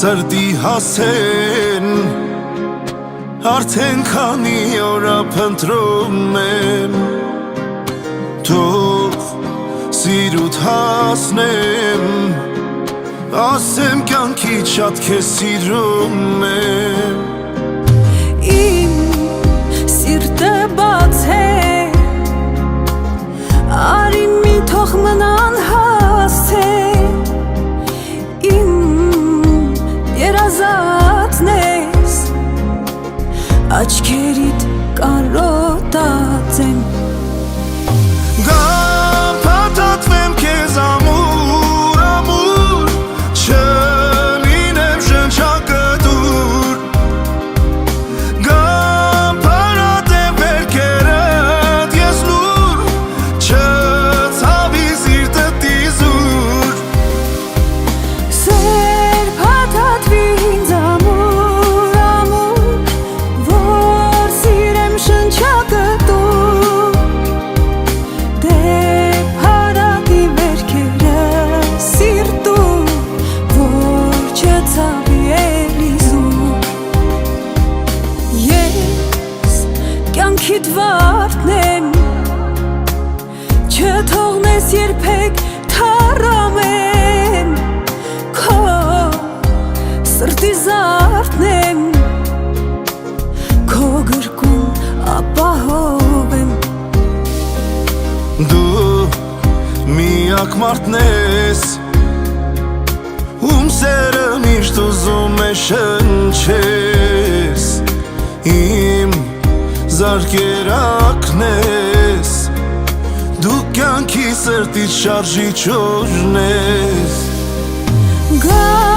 Սրտի հասեն արդեն քանի օր փնտրում եմ Թող սիրուտ հասնեմ Ասեմ կյանքի շատ քեզ սիրում եմ Իմ սիրտը բաց է Արի մի թող մնան հասցե Իմ երազածն ես Աչքերիդ կարոտած եմ Գամ փաթաթվեմ քեզ ամուր, ամուր Չլինեմ շնչակտուր Գամ փարատեմ վերքերդ ես լուր Չցավի սիրտդ իզուր Սեր փաթաթվի ինձ ամուր, ամուր Որ սիրեմ շնչակտուր Դեպ հարատի վերքերը սիրտում Որ չցավի էլիզում Ես կյանքիդ վարդն եմ Չթողնես երբեք թառամեմ Քո սրտի զարդն եմ Քո գրկում ապահով եմ Դու միակ մարդն ես Ում սերը միշտ ուզում է շնչես Իմ զարկերակն ես Դու կյանքի սրտից շարժիչ օրն ես Գա